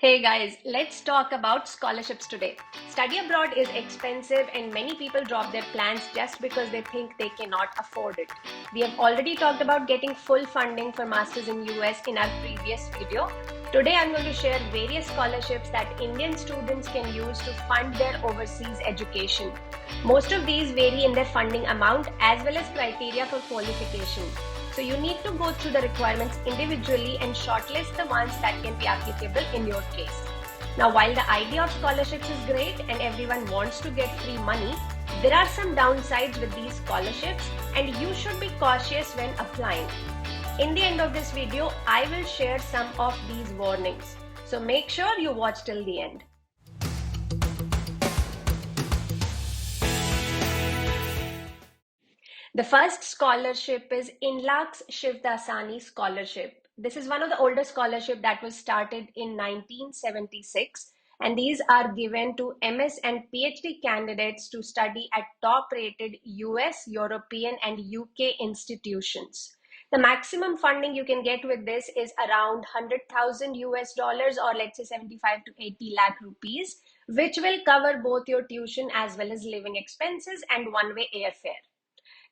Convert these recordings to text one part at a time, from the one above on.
Hey guys, let's talk about scholarships today. Study abroad is expensive and many people drop their plans just because they think they cannot afford it. We have already talked about getting full funding for masters in US in our previous video. Today I'm going to share various scholarships that Indian students can use to fund their overseas education. Most of these vary in their funding amount as well as criteria for qualification. So you need to go through the requirements individually and shortlist the ones that can be applicable in your case. Now, while the idea of scholarships is great and everyone wants to get free money, there are some downsides with these scholarships and you should be cautious when applying. In the end of this video, I will share some of these warnings. So make sure you watch till the end. The first scholarship is Inlaks Shivdasani scholarship. This is one of the older scholarships that was started in 1976, and these are given to MS and PhD candidates to study at top-rated US, European, and UK institutions. The maximum funding you can get with this is around 100,000 US dollars, or let's say 75 to 80 lakh rupees, which will cover both your tuition as well as living expenses and one-way airfare.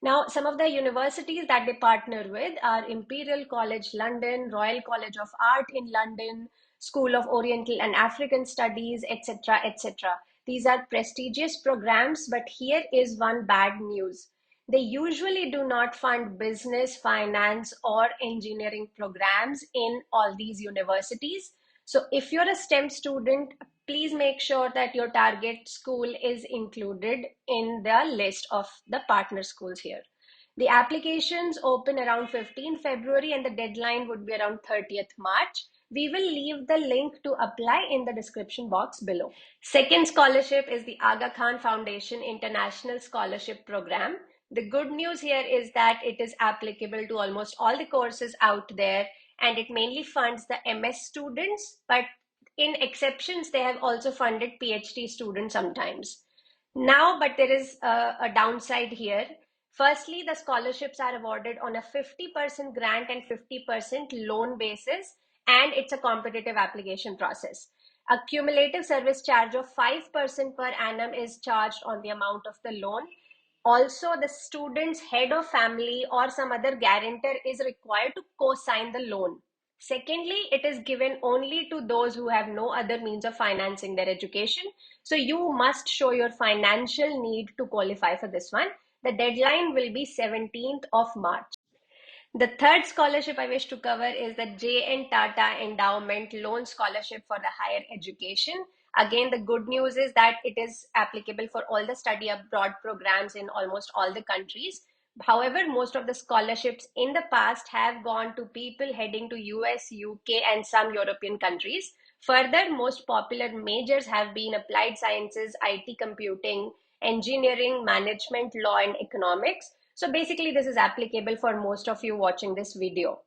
Now, some of the universities that they partner with are Imperial College London, Royal College of Art in London, School of Oriental and African Studies, etc., etc. These are prestigious programs, but here is one bad news. They usually do not fund business, finance, or engineering programs in all these universities. So if you're a STEM student, please make sure that your target school is included in the list of the partner schools here. The applications open around 15 February and the deadline would be around 30th March. We will leave the link to apply in the description box below. Second scholarship is the Aga Khan Foundation International Scholarship Program. The good news here is that it is applicable to almost all the courses out there and it mainly funds the MS students, but in exceptions, they have also funded PhD students sometimes. Now, but there is a downside here. Firstly, the scholarships are awarded on a 50% grant and 50% loan basis, and it's a competitive application process. A cumulative service charge of 5% per annum is charged on the amount of the loan. Also, the student's head of family or some other guarantor is required to co-sign the loan. Secondly, it is given only to those who have no other means of financing their education. So you must show your financial need to qualify for this one. The deadline will be 17th of March. The third scholarship I wish to cover is the J.N. Tata Endowment Loan Scholarship for the Higher Education. Again, the good news is that it is applicable for all the study abroad programs in almost all the countries. However, most of the scholarships in the past have gone to people heading to US, UK, and some European countries. Further, most popular majors have been applied sciences, IT computing, engineering, management, law, and economics. So basically, this is applicable for most of you watching this video.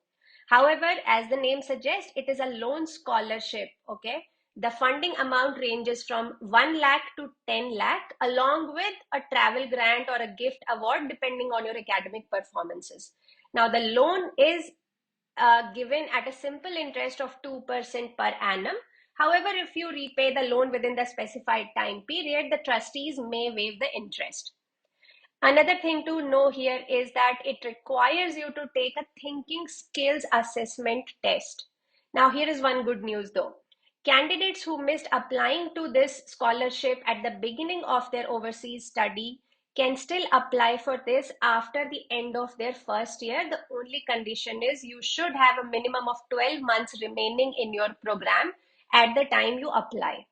However, as the name suggests, it is a loan scholarship, okay? The funding amount ranges from 1 lakh to 10 lakh, along with a travel grant or a gift award, depending on your academic performances. Now, the loan is given at a simple interest of 2% per annum. However, if you repay the loan within the specified time period, the trustees may waive the interest. Another thing to know here is that it requires you to take a thinking skills assessment test. Now, here is one good news though. Candidates who missed applying to this scholarship at the beginning of their overseas study can still apply for this after the end of their first year. The only condition is you should have a minimum of 12 months remaining in your program at the time you apply.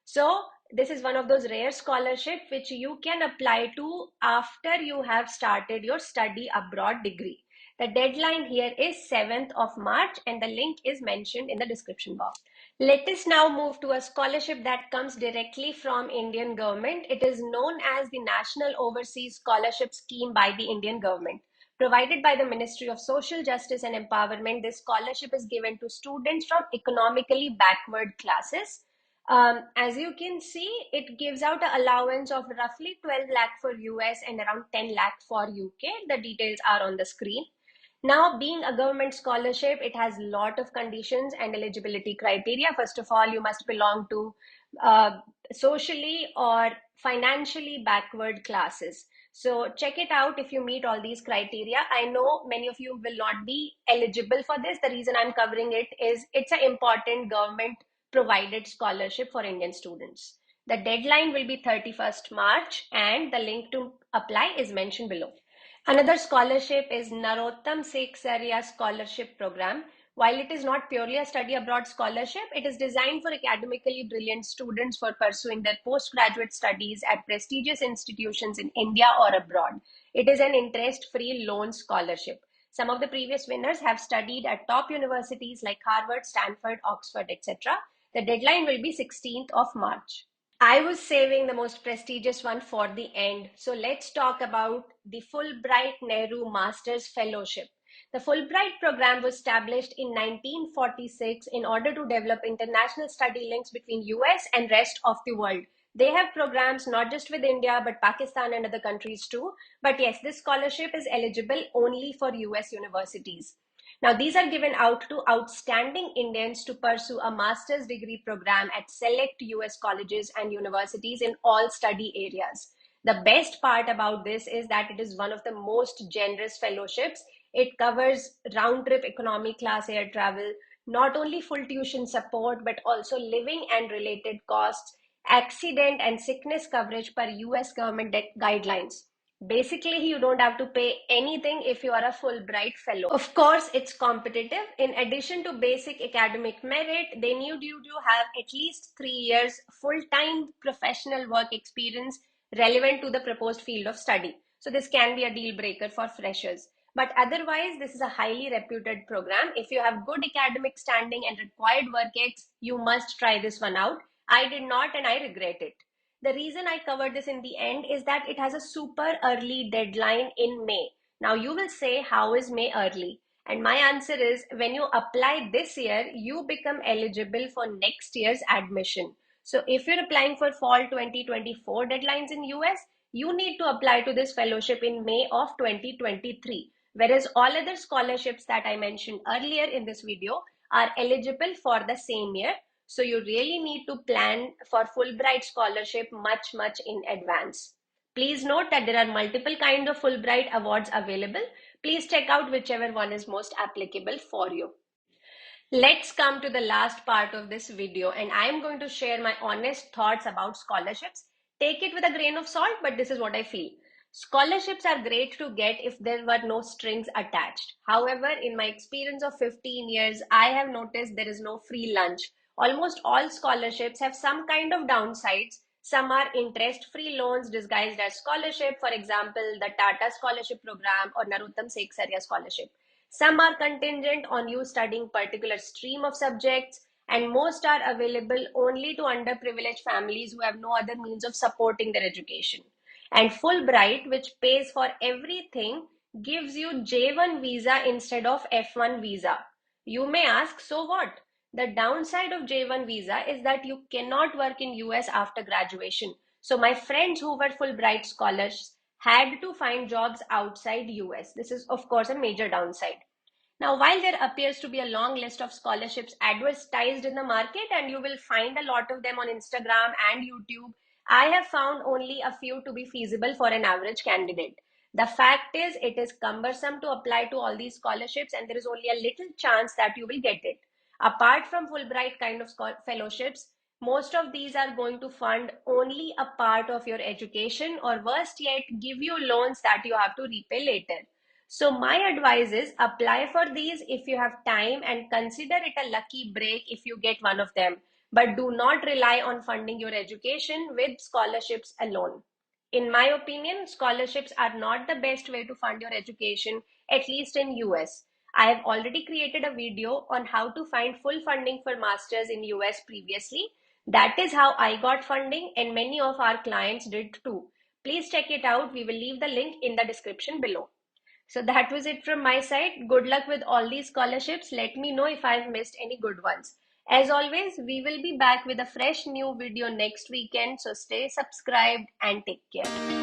So this is one of those rare scholarships which you can apply to after you have started your study abroad degree. The deadline here is 7th of March and the link is mentioned in the description box. Let us now move to a scholarship that comes directly from Indian government. It is known as the National Overseas Scholarship Scheme by the Indian government. Provided by the Ministry of Social Justice and Empowerment, this scholarship is given to students from economically backward classes. As you can see, it gives out an allowance of roughly 12 lakh for US and around 10 lakh for UK. The details are on the screen. Now, being a government scholarship, it has a lot of conditions and eligibility criteria. First of all, you must belong to uh, socially or financially backward classes. So check it out if you meet all these criteria. I know many of you will not be eligible for this. The reason I'm covering it is it's an important government provided scholarship for Indian students. The deadline will be 31st March and the link to apply is mentioned below. Another scholarship is Narotam Sekhsaria scholarship program. While it is not purely a study abroad scholarship, it is designed for academically brilliant students for pursuing their postgraduate studies at prestigious institutions in India or abroad. It is an interest-free loan scholarship. Some of the previous winners have studied at top universities like Harvard, Stanford, Oxford, etc. The deadline will be 16th of March. I was saving the most prestigious one for the end. So let's talk about the Fulbright Nehru Masters Fellowship. The Fulbright program was established in 1946 in order to develop international study links between US and rest of the world. They have programs not just with India but Pakistan and other countries too. But yes, this scholarship is eligible only for US universities. Now, these are given out to outstanding Indians to pursue a master's degree program at select US colleges and universities in all study areas. The best part about this is that it is one of the most generous fellowships. It covers round trip economy class air travel, not only full tuition support, but also living and related costs, accident and sickness coverage per US government guidelines. Basically, you don't have to pay anything if you are a Fulbright fellow. Of course, it's competitive. In addition to basic academic merit, they need you to have at least 3 years full-time professional work experience relevant to the proposed field of study. So this can be a deal breaker for freshers. But otherwise, this is a highly reputed program. If you have good academic standing and required work ex, you must try this one out. I did not and I regret it. The reason I covered this in the end is that it has a super early deadline in May. Now you will say, how is May early? And my answer is, when you apply this year, you become eligible for next year's admission. So if you're applying for fall 2024 deadlines in US, you need to apply to this fellowship in May of 2023. Whereas all other scholarships that I mentioned earlier in this video are eligible for the same year. So you really need to plan for Fulbright scholarship much in advance. Please note that there are multiple kinds of Fulbright awards available. Please check out whichever one is most applicable for you. Let's come to the last part of this video, and I am going to share my honest thoughts about scholarships. Take it with a grain of salt, but this is what I feel. Scholarships are great to get if there were no strings attached. However, in my experience of 15 years, I have noticed there is no free lunch. Almost all scholarships have some kind of downsides. Some are interest-free loans disguised as scholarship, for example, the Tata scholarship program or Narotam Sekhsaria scholarship. Some are contingent on you studying particular stream of subjects, and most are available only to underprivileged families who have no other means of supporting their education. And Fulbright, which pays for everything, gives you J1 visa instead of F1 visa. You may ask, so what? The downside of J1 visa is that you cannot work in US after graduation. So my friends who were Fulbright scholars had to find jobs outside US. This is of course a major downside. Now, while there appears to be a long list of scholarships advertised in the market, and you will find a lot of them on Instagram and YouTube, I have found only a few to be feasible for an average candidate. The fact is, it is cumbersome to apply to all these scholarships, and there is only a little chance that you will get it. Apart from Fulbright kind of fellowships, most of these are going to fund only a part of your education, or worst yet, give you loans that you have to repay later. So my advice is apply for these if you have time and consider it a lucky break if you get one of them. But do not rely on funding your education with scholarships alone. In my opinion, scholarships are not the best way to fund your education, at least in US. I have already created a video on how to find full funding for masters in US previously. That is how I got funding, and many of our clients did too. Please check it out. We will leave the link in the description below. So that was it from my side. Good luck with all these scholarships. Let me know if I've missed any good ones. As always, we will be back with a fresh new video next weekend. So stay subscribed and take care.